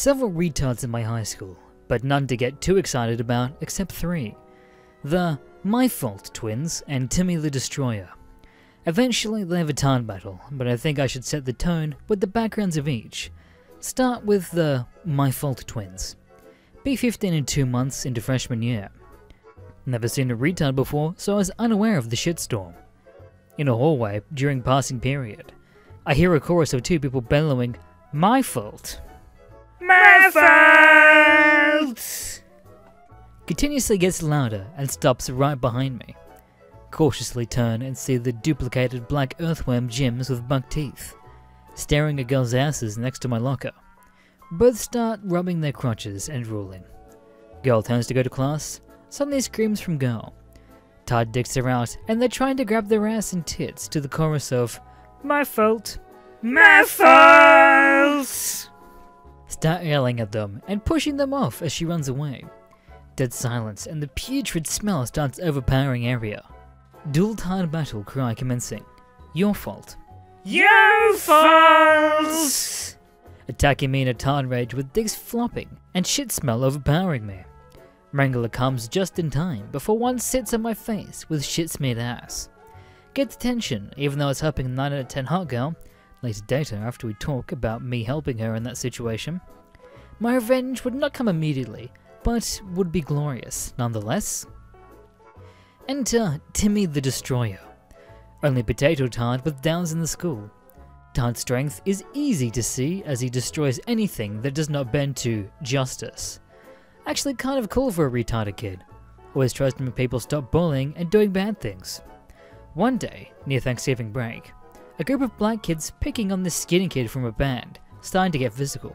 Several retards in my high school, but none to get too excited about except three. The My Fault twins and Timmy the Destroyer. Eventually they have a tarn battle, but I think I should set the tone with the backgrounds of each. Start with the My Fault twins. Be 15 and 2 months into freshman year. Never seen a retard before, so I was unaware of the shitstorm. In a hallway during passing period, I hear a chorus of two people bellowing, "My fault! My fault!" Continuously gets louder and stops right behind me. Cautiously turn and see the duplicated black earthworm gyms with buck teeth, staring at girls' asses next to my locker. Both start rubbing their crotches and drooling. Girl turns to go to class, suddenly screams from girl. Tard dicks are out and they're trying to grab their ass and tits to the chorus of "My fault! My fault!" Start yelling at them and pushing them off as she runs away. Dead silence and the putrid smell starts overpowering area. Dual tard battle cry commencing. Your fault. Your fault! Attacking me in a tard rage with dicks flopping and shit smell overpowering me. Wrangler comes just in time before one sits on my face with shit-smeared ass. Get detention even though it's helping a 9 out of 10 hot girl. Later data after we talk about me helping her in that situation. My revenge would not come immediately, but would be glorious nonetheless. Enter Timmy the Destroyer. Only potato tard with downs in the school. Tard's strength is easy to see as he destroys anything that does not bend to justice. Actually kind of cool for a retarded kid. Always tries to make people stop bullying and doing bad things. One day, near Thanksgiving break, a group of black kids picking on this skinny kid from a band, starting to get physical.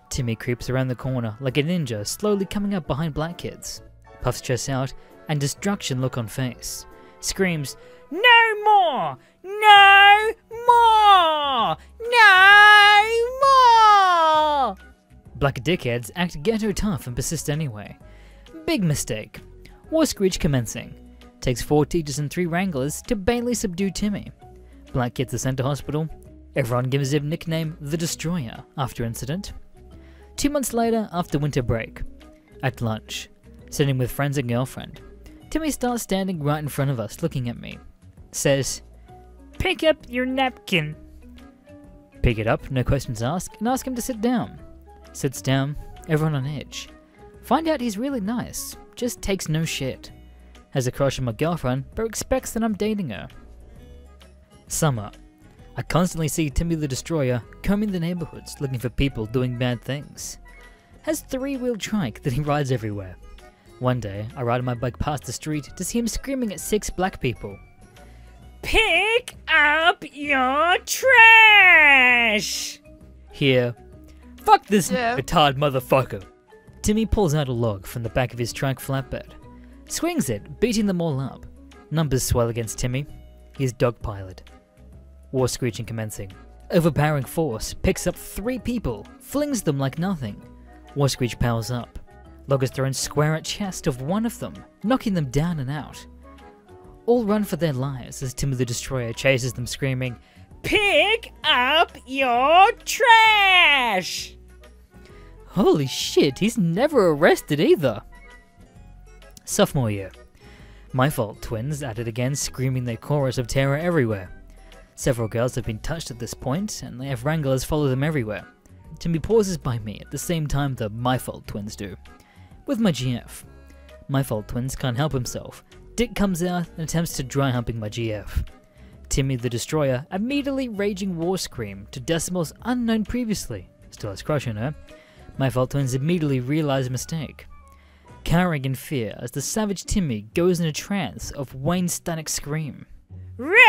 Timmy creeps around the corner like a ninja, slowly coming up behind black kids. Puffs chest out and destruction look on face. Screams, "No more! No more! No more!" Black dickheads act ghetto tough and persist anyway. Big mistake. War screech commencing. Takes 4 teachers and 3 wranglers to barely subdue Timmy. Black kids are sent to hospital. Everyone gives him nickname The Destroyer after incident. 2 months later, after winter break. At lunch, sitting with friends and girlfriend. Timmy starts standing right in front of us looking at me. Says, "Pick up your napkin." Pick it up, no questions asked, and ask him to sit down. Sits down, everyone on edge. Find out he's really nice, just takes no shit. Has a crush on my girlfriend, but expects that I'm dating her. Summer. I constantly see Timmy the Destroyer combing the neighborhoods looking for people doing bad things. Has 3-wheel trike that he rides everywhere. One day, I ride my bike past the street to see him screaming at 6 black people. "Pick up your trash!" Here, "Fuck this retard motherfucker!" Timmy pulls out a log from the back of his trike flatbed. Swings it, beating them all up. Numbers swell against Timmy. He's dogpiled. War screeching commencing. Overpowering force picks up 3 people, flings them like nothing. War screech powers up. Log is thrown square at chest of one of them, knocking them down and out. All run for their lives as Timmy the Destroyer chases them screaming, "Pick up your trash!" Holy shit, he's never arrested either. Sophomore year. My Fault twins at it again, screaming their chorus of terror everywhere. Several girls have been touched at this point, and they have wranglers follow them everywhere. Timmy pauses by me at the same time the My Fault twins do. With my GF. My Fault twins can't help himself. Dick comes out and attempts to dry humping my GF. Timmy the Destroyer immediately raging war scream to decimals unknown previously. Still has crush on her. My Fault twins immediately realize mistake. Cowering in fear as the savage Timmy goes in a trance of Wayne Stanic's scream. Rapist!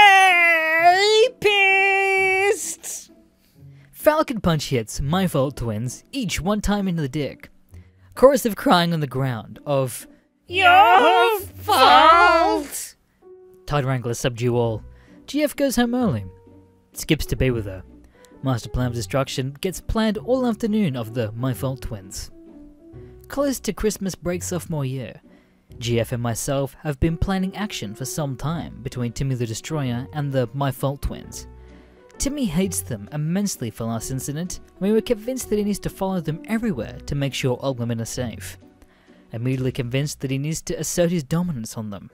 Falcon punch hits My Fault twins, each 1 time into the dick. Chorus of crying on the ground of "Your fault!" Tide Wranglers subdue all. GF goes home early. Skips to be with her. Master plan of destruction gets planned all afternoon of the My Fault twins. Close to Christmas break sophomore year, GF and myself have been planning action for some time between Timmy the Destroyer and the My Fault twins. Timmy hates them immensely for last incident, and we were convinced that he needs to follow them everywhere to make sure all women are safe. Immediately convinced that he needs to assert his dominance on them.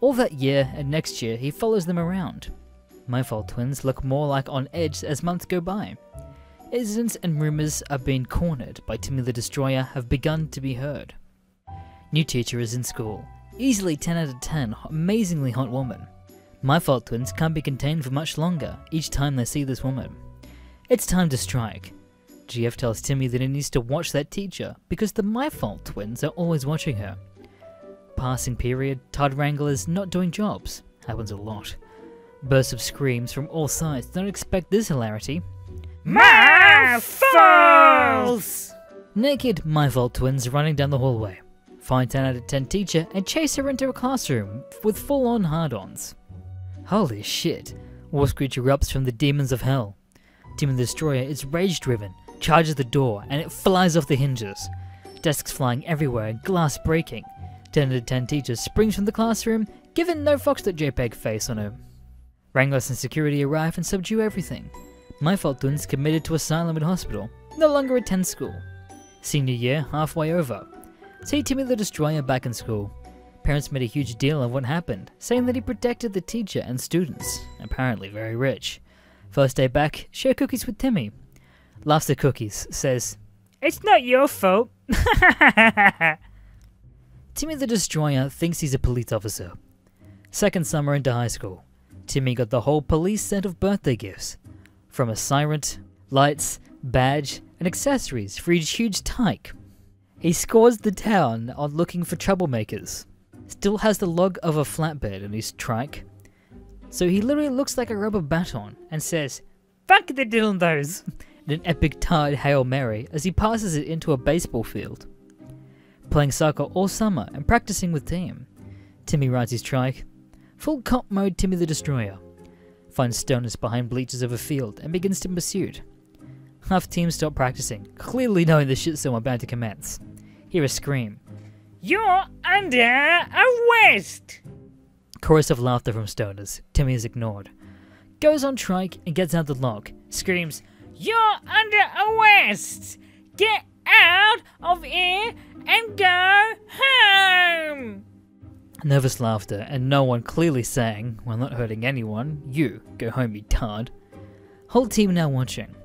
All that year and next year he follows them around. My fault twins look more like on edge as months go by. Incidents and rumours of being cornered by Timmy the Destroyer have begun to be heard. New teacher is in school. Easily 10 out of 10, amazingly hot woman. My fault twins can't be contained for much longer each time they see this woman. It's time to strike. GF tells Timmy that he needs to watch that teacher because the My Fault twins are always watching her. Passing period, Todd Wranglers not doing jobs. Happens a lot. Bursts of screams from all sides. Don't expect this hilarity. My fault! Naked My Fault twins running down the hallway. Find 10 out of 10 teacher and chase her into a classroom with full-on hard-ons. Holy shit. War Screech erupts from the demons of hell. Timmy the Destroyer is rage-driven, charges the door, and it flies off the hinges. Desks flying everywhere, glass breaking. 10 out of 10 teacher springs from the classroom, given no Fox.jpg face on her. Wranglers and security arrive and subdue everything. My Fault twins committed to asylum and hospital, no longer attend school. Senior year halfway over. See Timmy the Destroyer back in school. Parents made a huge deal of what happened, saying that he protected the teacher and students, apparently very rich. First day back, share cookies with Timmy. Laughs at cookies, says, "It's not your fault." Timmy the Destroyer thinks he's a police officer. Second summer into high school, Timmy got the whole police set of birthday gifts. From a siren, lights, badge, and accessories for each huge tyke. He scores the town on looking for troublemakers. Still has the log of a flatbed in his trike. So he literally looks like a rubber baton and says, "Fuck the dildos," in an epic tired Hail Mary as he passes it into a baseball field. Playing soccer all summer and practicing with team. Timmy rides his trike. Full cop mode Timmy the Destroyer. Finds stoners behind bleachers of a field and begins to pursuit. Half team stop practicing, clearly knowing the shitstorm about to commence. Hear a scream. "You're under arrest!" Chorus of laughter from stoners. Timmy is ignored. Goes on trike and gets out the log. Screams, "You're under arrest! Get out of here and go home!" Nervous laughter and no one clearly saying, while not hurting anyone, "You, go home, you tard." Whole team now watching.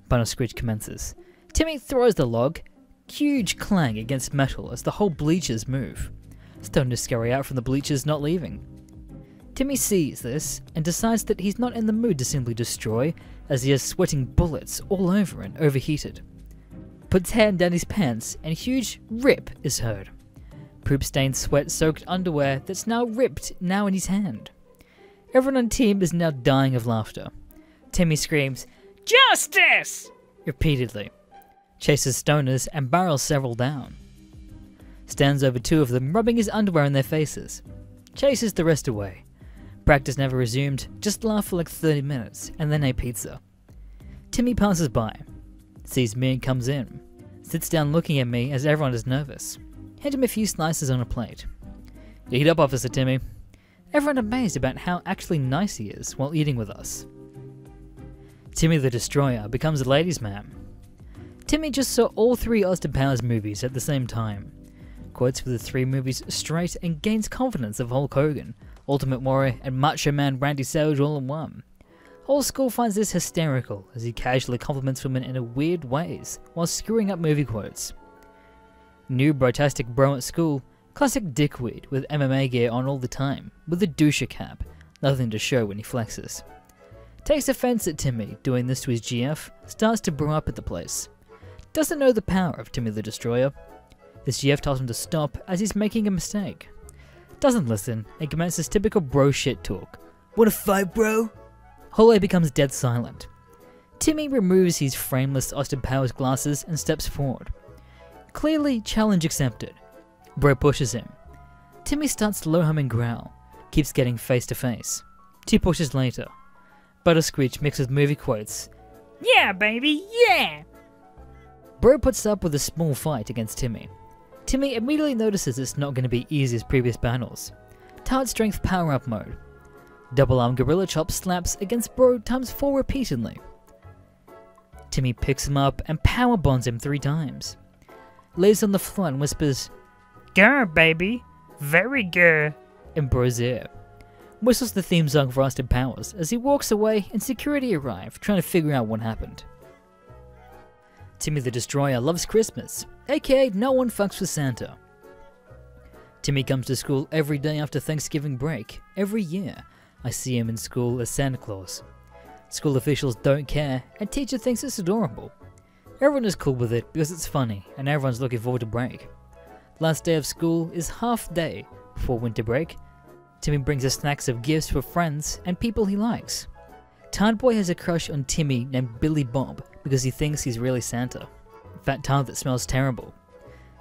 Final screech commences. Timmy throws the log. Huge clang against metal as the whole bleachers move. Stoners scurry out from the bleachers, not leaving. Timmy sees this and decides that he's not in the mood to simply destroy, as he is sweating bullets all over and overheated. Puts hand down his pants and huge rip is heard. Poop-stained, sweat-soaked underwear that's now ripped now in his hand. Everyone on team is now dying of laughter. Timmy screams, "Justice!" repeatedly. Chases stoners and barrels several down. Stands over two of them, rubbing his underwear in their faces. Chases the rest away. Practice never resumed, just laugh for like 30 minutes, and then ate pizza. Timmy passes by. Sees me and comes in. Sits down looking at me as everyone is nervous. Hand him a few slices on a plate. "Eat up, Officer Timmy." Everyone amazed about how actually nice he is while eating with us. Timmy the Destroyer becomes a ladies' man. Timmy just saw all 3 Austin Powers movies at the same time. Quotes for the 3 movies straight and gains confidence of Hulk Hogan, Ultimate Warrior, and Macho Man Randy Savage all in one. Whole school finds this hysterical as he casually compliments women in weird ways while screwing up movie quotes. New brotastic bro at school, classic dickweed with MMA gear on all the time, with a doucher cap, nothing to show when he flexes. Takes offense at Timmy doing this to his GF, starts to bro up at the place. Doesn't know the power of Timmy the Destroyer. His GF tells him to stop as he's making a mistake. Doesn't listen and commences typical bro shit talk. "Wanna fight, bro?" Hole becomes dead silent. Timmy removes his frameless Austin Powers glasses and steps forward. Clearly challenge accepted. Bro pushes him. Timmy starts to low hum and growl. Keeps getting face to face. 2 pushes later. Butter screech mixed with movie quotes. "Yeah, baby, yeah!" Bro puts up with a small fight against Timmy. Timmy immediately notices it's not going to be easy as previous battles. Tard strength power up mode. Double arm gorilla chop slaps against bro ×4 repeatedly. Timmy picks him up and power bonds him 3 times. Lays on the floor and whispers, Go, baby. Very good. in bro's ear. Whistles the theme song for Austin Powers as he walks away and security arrive trying to figure out what happened. Timmy the Destroyer loves Christmas, aka no one fucks with Santa. Timmy comes to school every day after Thanksgiving break. Every year, I see him in school as Santa Claus. School officials don't care, and teacher thinks it's adorable. Everyone is cool with it because it's funny, and everyone's looking forward to break. Last day of school is half day before winter break. Timmy brings us snacks of gifts for friends and people he likes. Tard Boy has a crush on Timmy named Billy Bob because he thinks he's really Santa. Fat tard that smells terrible.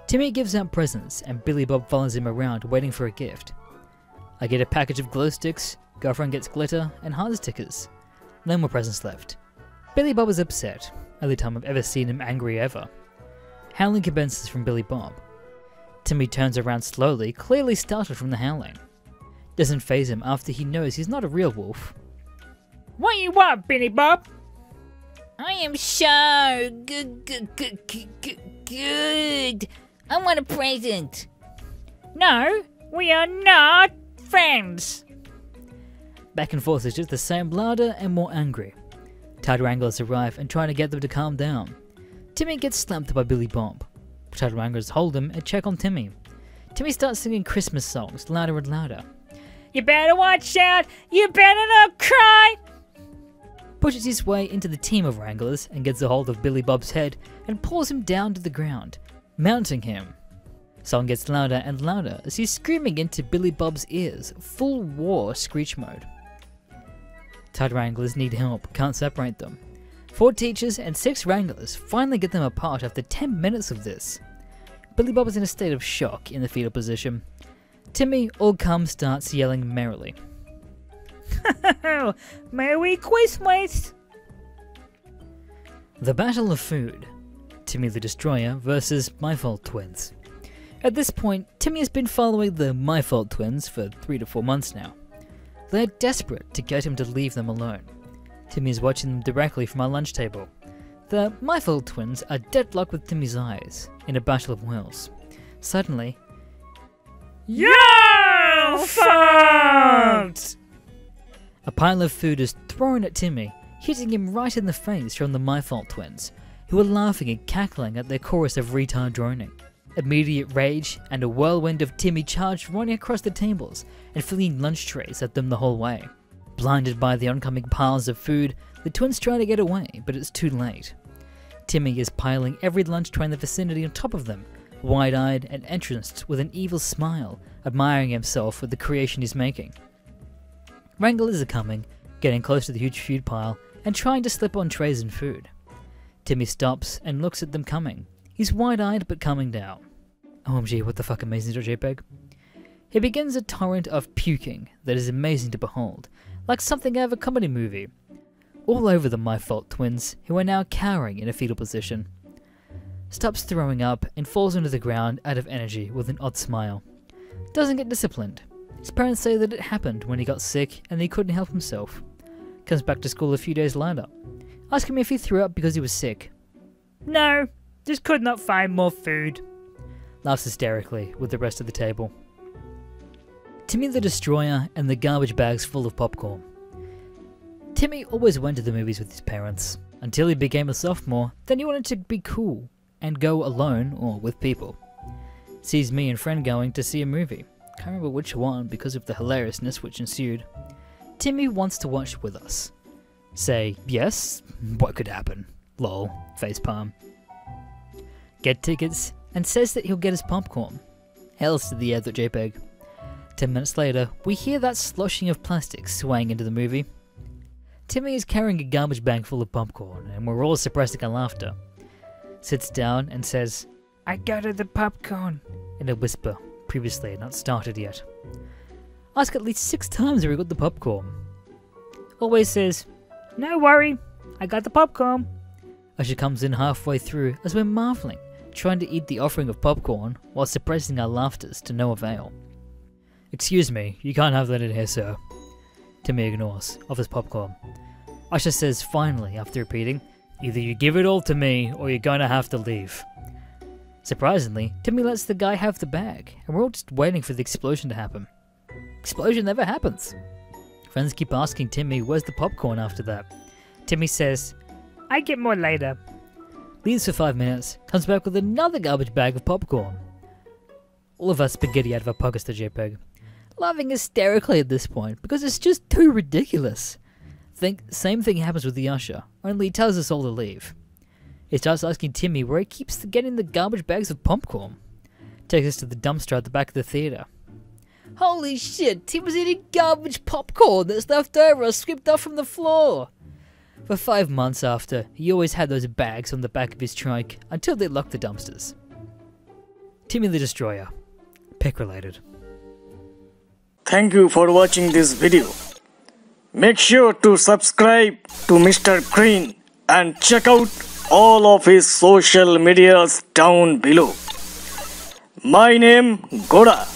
Timmy gives out presents and Billy Bob follows him around waiting for a gift. I get a package of glow sticks, girlfriend gets glitter and heart stickers. No more presents left. Billy Bob is upset, only time I've ever seen him angry ever. Howling commences from Billy Bob. Timmy turns around slowly, clearly startled from the howling. Doesn't faze him after he knows he's not a real wolf. What you want, Billy Bob? I am so good. I want a present. No, we are not friends. Back and forth is just the same, louder and more angry. Tide Wranglers arrive and try to get them to calm down. Timmy gets slapped by Billy Bob. Tide Wranglers hold him and check on Timmy. Timmy starts singing Christmas songs louder and louder. You better watch out. You better not cry. Pushes his way into the team of Wranglers and gets a hold of Billy Bob's head and pulls him down to the ground, mounting him. Song gets louder and louder as he's screaming into Billy Bob's ears, full war screech mode. Tide Wranglers need help, can't separate them. 4 teachers and 6 Wranglers finally get them apart after 10 minutes of this. Billy Bob is in a state of shock in the fetal position. Timmy, all calm, starts yelling merrily. Merry Christmas. The Battle of Food. Timmy the Destroyer versus My Fault Twins. At this point, Timmy has been following the My Fault Twins for 3 to 4 months now. They're desperate to get him to leave them alone. Timmy is watching them directly from our lunch table. The My Fault Twins are deadlocked with Timmy's eyes in a battle of wills. Suddenly, Your fault! a pile of food is thrown at Timmy, hitting him right in the face from the My Fault Twins, who are laughing and cackling at their chorus of retard droning. Immediate rage and a whirlwind of Timmy charged running across the tables and flinging lunch trays at them the whole way. Blinded by the oncoming piles of food, the twins try to get away, but it's too late. Timmy is piling every lunch tray in the vicinity on top of them, wide-eyed and entranced with an evil smile, admiring himself for the creation he's making. Wranglers are coming, getting close to the huge food pile, and trying to slip on trays and food. Timmy stops and looks at them coming. He's wide-eyed but calming down. OMG, what the fuck amazing.jpg. He begins a torrent of puking that is amazing to behold, like something out of a comedy movie. All over the My Fault Twins, who are now cowering in a fetal position. Stops throwing up and falls onto the ground out of energy with an odd smile. Doesn't get disciplined. His parents say that it happened when he got sick and he couldn't help himself. Comes back to school a few days later. Ask him if he threw up because he was sick. No, just could not find more food. Laughs hysterically with the rest of the table. Timmy the Destroyer and the garbage bags full of popcorn. Timmy always went to the movies with his parents, until he became a sophomore, then he wanted to be cool, and go alone or with people. Sees me and friend going to see a movie. Can't remember which one because of the hilariousness which ensued. Timmy wants to watch with us. Say, yes, what could happen? Lol, facepalm. Get tickets, and says that he'll get his popcorn. Hells to the air.jpg. 10 minutes later, we hear that sloshing of plastic swaying into the movie. Timmy is carrying a garbage bag full of popcorn, and we're all suppressing our laughter. Sits down and says, I gathered the popcorn. in a whisper, previously not started yet. Ask at least 6 times where he got the popcorn. Always says, No worry, I got the popcorn. Usher comes in halfway through as we're marveling, trying to eat the offering of popcorn while suppressing our laughters to no avail. Excuse me, you can't have that in here, sir. Timmy ignores, offers popcorn. Usher says finally, after repeating, "Either you give it all to me, or you're gonna have to leave." Surprisingly, Timmy lets the guy have the bag, and we're all just waiting for the explosion to happen. Explosion never happens. Friends keep asking Timmy where's the popcorn after that. Timmy says, I get more later. leaves for 5 minutes, comes back with another garbage bag of popcorn. All of us spaghetti out of our pockets to JPEG, laughing hysterically at this point because it's just too ridiculous. Same thing happens with the usher, only he tells us all to leave. He starts asking Timmy where he keeps getting the garbage bags of popcorn. Takes us to the dumpster at the back of the theatre. Holy shit, Tim was eating garbage popcorn that's left over or scooped up from the floor. For 5 months after, he always had those bags on the back of his trike until they locked the dumpsters. Timmy the Destroyer. Pick related. Thank you for watching this video. Make sure to subscribe to Mr. Green and check out all of his social medias down below. My name Goda.